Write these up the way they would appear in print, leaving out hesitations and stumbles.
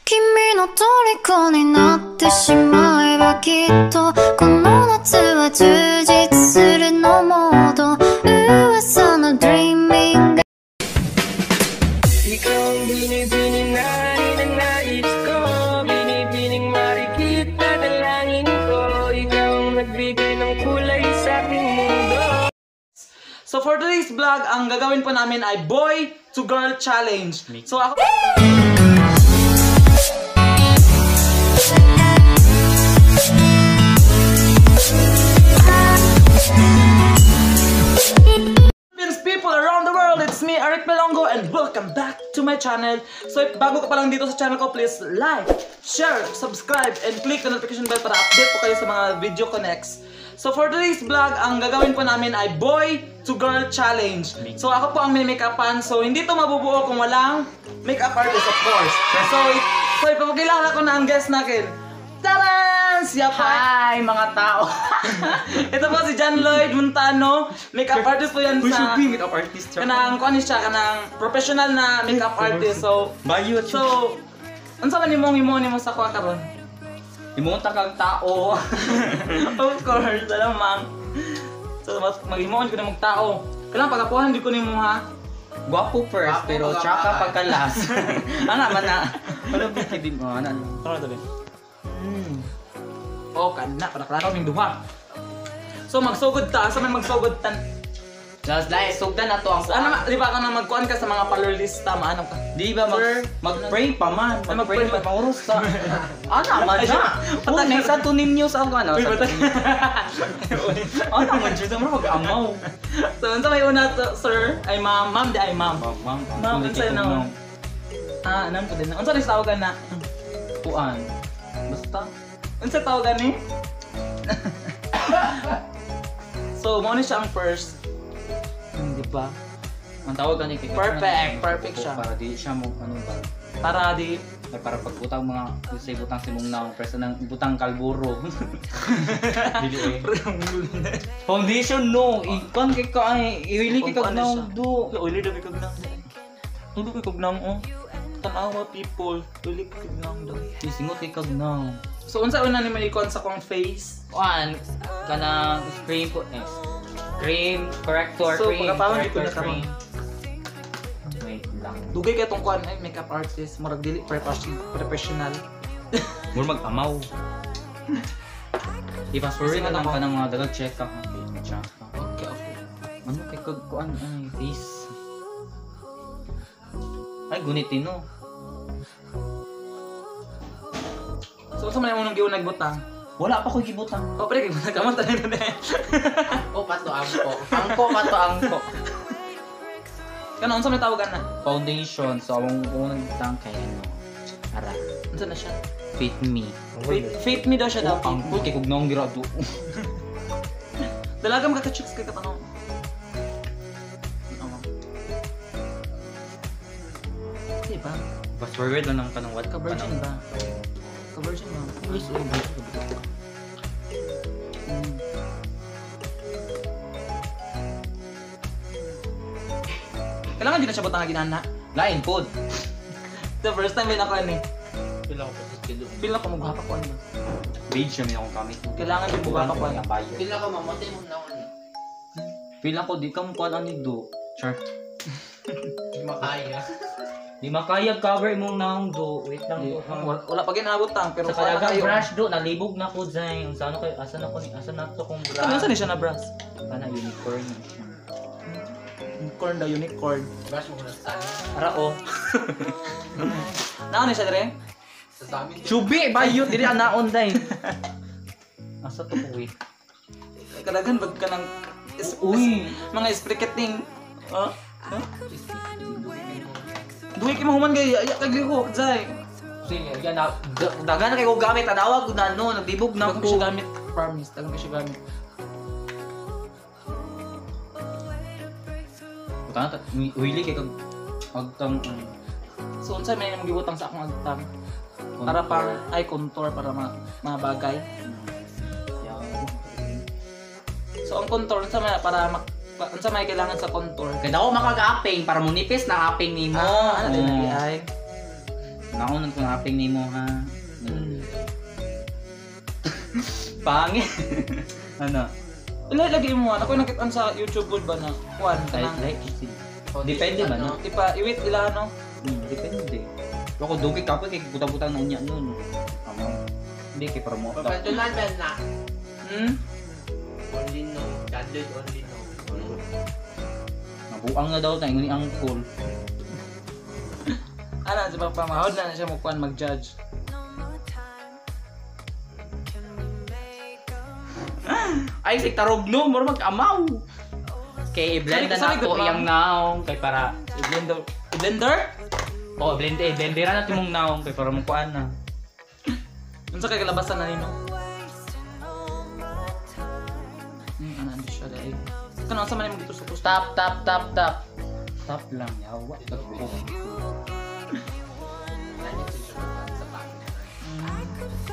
君の虜になってしまえばきっとこの夏は充実するのモード噂の Dreaming Ikaw ang binibining nais ko Binibining marikita dalangin ko Ikaw ang nagbigay ng kulay sa aking mundo. So for today's vlog, ang gagawin po namin ay boy to girl challenge. So ako people around the world, it's me, Eric Melongo, and welcome back to my channel. So if bago ka pa lang dito sa channel ko, please like, share, subscribe, and click the notification bell para update po kayo sa mga video ko next. So for today's vlog, ang gagawin po namin ay boy to girl challenge. So ako po ang may make-upan, so hindi to mabubuo kung walang make-up artist, of course. So ipapakilala ko na ang guest natin. Tara! Siya pa! Hi mga tao! Ito po si John Lloyd Montano. Makeup artist po yan sa... makeup artist. Kanang, kung ano siya, kanang professional na makeup artist. So, ano sa manimong mo sa kuha karon? Imunta kang tao. Of course, alam ma'am. So, mag-imoon ko na mag-tao. Kailangan pagapuhan, di ko ni mo ha. Guwapo first, pero tsaka pagkalas. Ano man na? Ano din mo? Ano sabi? Oh, kana, para klaro ning duha. So magsugod ta, asa may magsugod tan. Just like sugdan na to ang ano, di ba ka na magkuan ka sa mga follower lista, maano ka? Di ba mag-pray pa man? Mag-pray pa pangurus ta. Ano man na? Pata na isa to ninyo sa ano? Ano man jud mo mag-amaw. So unsa may una sir? Ay ma'am, di ay ma'am. Ma'am, unsa na? Anam ko din. Unsa ni tawagan na? Kuan. Basta unsa tawagan ni? So, mo ni siya ang first. Di ba? Ang tawag gani kay perfect siya. Para di siya mo ano ba? Para di ay para pagputang mga say butang simong naong presa ng butang kalburo. Dili foundation no, ikon kay ka ay iwili kay kag naong do. Oily daw kag nang. Hindi ko kag nang oh. Tanawa people, iwili kag nang daw. Isingot kay kag naong. So unsa una ni maikon sa kong face? Kuan kanang cream po cream corrector so, cream. So pagkapawon ko na karon. Wait lang. Dugay kay tong kuan ay makeup artist, murag dili professional. Murag mag-amaw. I-password na lang ka ng mga dalag check up. Okay. Ano kay kag kuan ay face. Ay gunitin no. So, sa mga unang giunag butang? Wala pa ko gibutang. Oh, pre, gibutang ka man tayo na din. Oh, pato, angko. Angko. Kano, unsa may tawagan na? Foundation. So, ang unang butang kay ano? Ara. Unsa na siya? Fit Me. Fit Me daw siya daw. Ang kay kog naong girado. Dalagam ka ka-chicks kay katanong. Diba? Fast forward lang ng kanang what ka virgin ba? Ka-virgin ba? Yes, kailangan din na siya butang na ginana. Lain pod. The first time may nakuha ni. Pila ko magwapa ko ano. Beige siya may akong gamit. Kailangan din magwapa ko ano. Pila ka mamatay mo na ano. Pila ko di ka mo kuha ani do. Chart. Di makaya. Di makaya cover imong naong do. Wait lang do. Wala pa ginabutang pero sa kalagang brush do nalibog na ko dyan. Sa ano kay asa na to kong brush. Ano ni siya na brush? Kana unicorn. Unicorn daw unicorn. Brush mo na sa Ara o. Naon ni siya dire? sa amin. Chubi bayot diri anaon day. Asa to ko wait. Kadagan bag ka ng mga spriketing. Oh? Duwi kay mahuman kay kag lihok jay. Sige, yan na dagan na kay ko gamit adawag gud ano nagbibog na ko ko. Siya gamit, promise, dagan ko siya gamit. Buta wili kay kag agtang so unsa may magibutang sa akong agtang? Para pang eye contour para mabagay. So ang contour unsa may para unsa may kailangan sa contour? Kaya ako makag-apping para munipis na apping nimo. Ano din ay? Naunan ko na aping nimo ha. Pangit. Ano? Ilay lagi mo ako nakita sa YouTube good ba na kuan kanang Like depende ba no? ipa iwit ila no. Depende. Ako dugi ka pa kay butang-butang na unya nun. Hindi kay promote. Pagkatulan ba na? Hmm? Only no. Candid only no. Nabuang na daw tayo ni Uncle. Ana sa pamahod na siya mo kuan mag-judge. Ay si tarog no, mura mag-amaw. Kay i-blend na Sorry, nato good, ma'am. iyang naong kay para Blender? blenderan natin mong naong kay para mong kuan na. Unsa kay kalabasan na nino? Ana di siya dai. Kana sa man mo dito sa post. Tap lang yawa.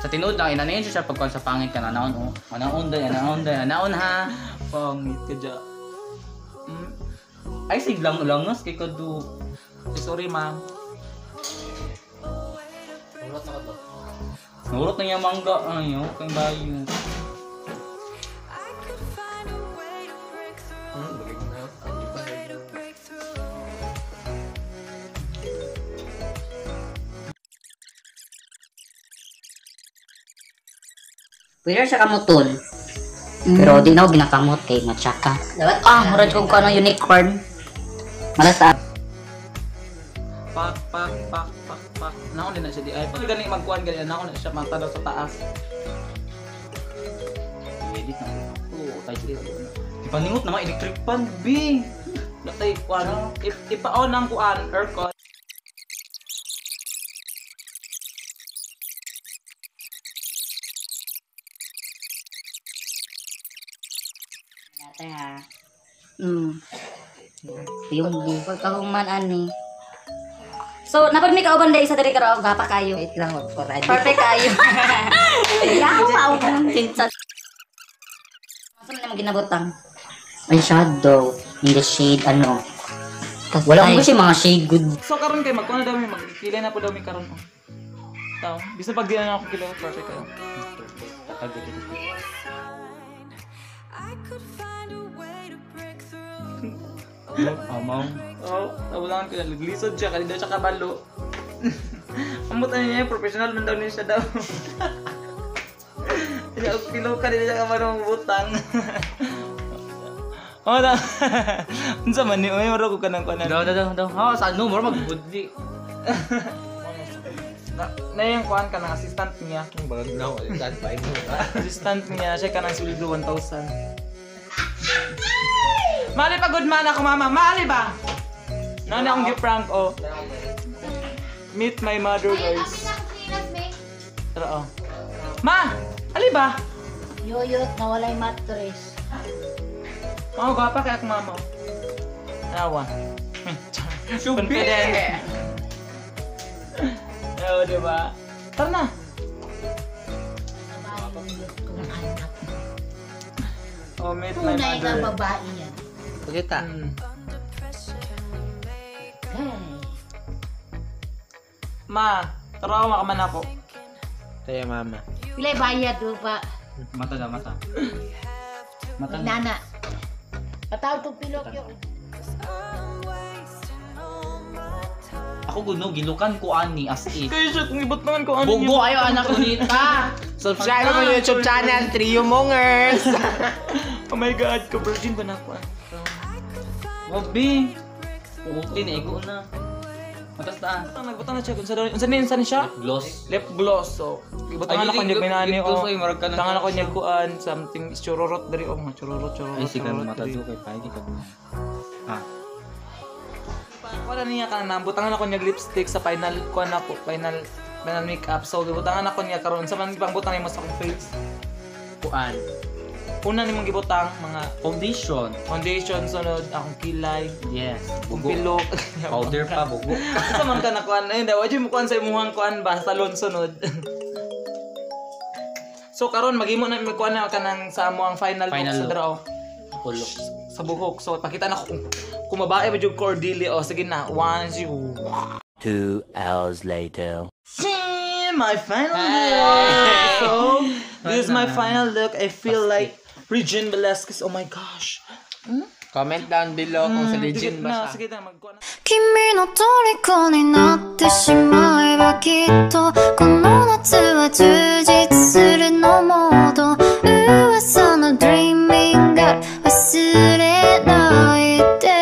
Sa tinuod lang inanayin siya pagkuan sa pangit ka na naon oh. Anaon ha. Pangit ka dya. Ay siglang langos kay kadu. Sorry ma'am. Urot ako to. Nurot na yung mangga ayo kay bayo. Bagay ko na yun. Hindi ba? Pwede siya kamutol. Pero di na ako ginakamot kay matsaka. Murad kong kung ano unicorn. Malas sa Pak. Naon din na siya di ay. Pag gani magkuan gani naon na siya matadaw sa taas. Edit na. Oo, tayo ipaningot naman electric fan B. Natay kuan. Ipa-on ang kuan aircon. natin ha. Yung pagkahuman ani. So, napag may kauban dahil sa dali karo gapa kayo. Wait lang, perfect kayo. Yawa ako ng tinsa. Asa man mo ginabutang? Ay shadow, in the shade ano. Wala ko kasi mga shade good. So karon kay magkuan na daw mi magkilay na po daw mi karon. Taw, bisa pag di na ako kilay perfect kayo. Amaw. Oh, tabulan ko na lisod siya kanina siya kabalo. Amot na niya professional man daw niya siya daw. Hindi ako kilo kanina siya kabalo ng butang. Oh, da. Unsa man ni oy maro ko kanang kanan. Daw. Ha, sa ano mo magbudli. Na yung kuan ka ng assistant niya. Ang bagag na ako. That 5 mo. Assistant niya siya ka ng sulido 1,000. Mali pa good man ako mama. Mali ba? Nani akong gi-prank oh. Meet my mother guys. Tara oh. Ma! Ali ba? Yoyot na walay mattress. Oh, gapa kaya akong mama. Awa. Confident. Oo, diba? Tara na. Oh, meet my mother. babae yan. Pagkita. Ma, tarawa ka man ako. Kaya mama. Pilay bayad do pa. Mata. Nana. Patawag tong pilok yung. Ako guno gilukan ko ani as it. Kaya siya, kung ibot naman ko ano Bugo ayo anak ko nita. Subscribe mo YouTube channel, Trio Mongers! Oh my God, ka-virgin ba na ako? Wabi. Ukli na ego na. Matas taan. Nagbutang na siya. Unsa ni siya? Gloss. Lip gloss. So, ibutangan ako niya binani o. Tangan ako niya kuan something chururot dari o mga chururot. Ay sigan mata do kay paigi ka. Wala niya ka na butangan ako niya lipstick sa final kuan ako final makeup. So, ibutangan ako niya karon sa man ibang butang mo sa akong face. Kuan. Una nimong gibutang mga Foundation. foundation sunod akong kilay. Yes. Kung Bugo. pilok. Powder pa bugo. Sa man ka na kuan ay daw mo kuan sa imuhang kuan ba salon sunod. So karon maghimo na mi kuan na kanang sa amuang final look Final sa look. draw Pulok. sa buhok. So pakita na ko kung mabae ba jud cordili o sige na 1 2 2 hours later. See my final look. So, this is my final look. I feel like Regine Velasquez. Oh my gosh. Comment down below kung sa legend ba siya. Sige na, magkuha na. 君の虜になってしまえばきっとこの夏は充実するのモード噂の Dreaming Girl 忘れないで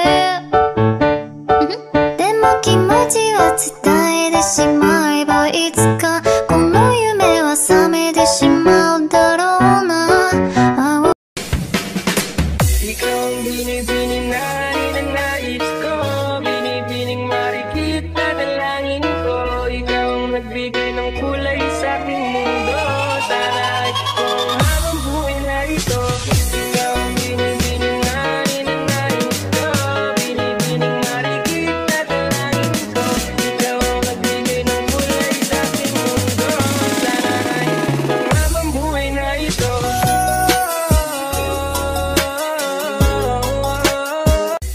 でも気持ちは伝えてしまえばいつかこの夢は覚めてしまうだろうな Ikaw ang binibining nais ng nais ko, binibining marikita dalangin ko. Ikaw ang nagbigay ng kulay sa aking mundo. Sana ay kung habang buhay na ito. Ikaw ang binibining nais ng nais ko, binibining marikita dalangin ko. Ikaw ang nagbigay ng kulay sa aking mundo. Sana ay kung habang buhay na ito.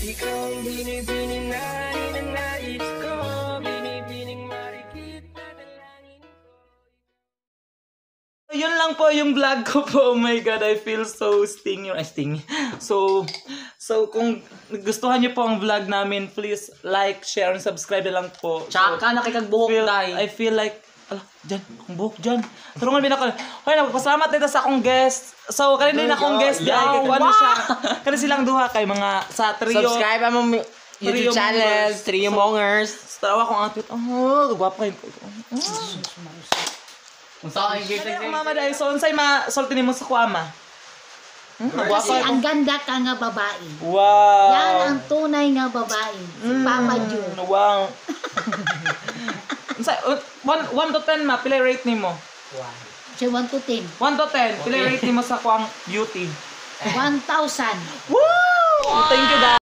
Ikaw ang binibining nais ng nais ko, binibining marikita dalangin ko. Yun lang po yung vlog ko po. Oh my God, I feel so stingy. So kung gustuhan niyo po ang vlog namin, please like, share, and subscribe na lang po. Tsaka nakikagbuhok dahil. I feel like, dyan, ang buhok dyan. Tulungan mo na ako. Hoy, nagpasalamat dito sa akong guest. So, kanina din akong guest diya. Kaya ano siya. Kanina silang duha kay mga sa trio. Subscribe ang mga YouTube Trio channel, Mongers. Trio Mongers. Tawa kong outfit. Oh, guwapo kayo. Kung saan kayo Kaya ang mama dahil, so, unsay ma-sulti mo sa kuama? Kasi ang ganda ka nga babae. Wow. Yan ang tunay nga babae. Si Papa Joe. Wow. Unsay 1 to 10 ma, pila rate nimo? Si 1 to 10. 1 to 10, pila rate nimo sa kuang beauty? 1,000. Wow! Thank you guys.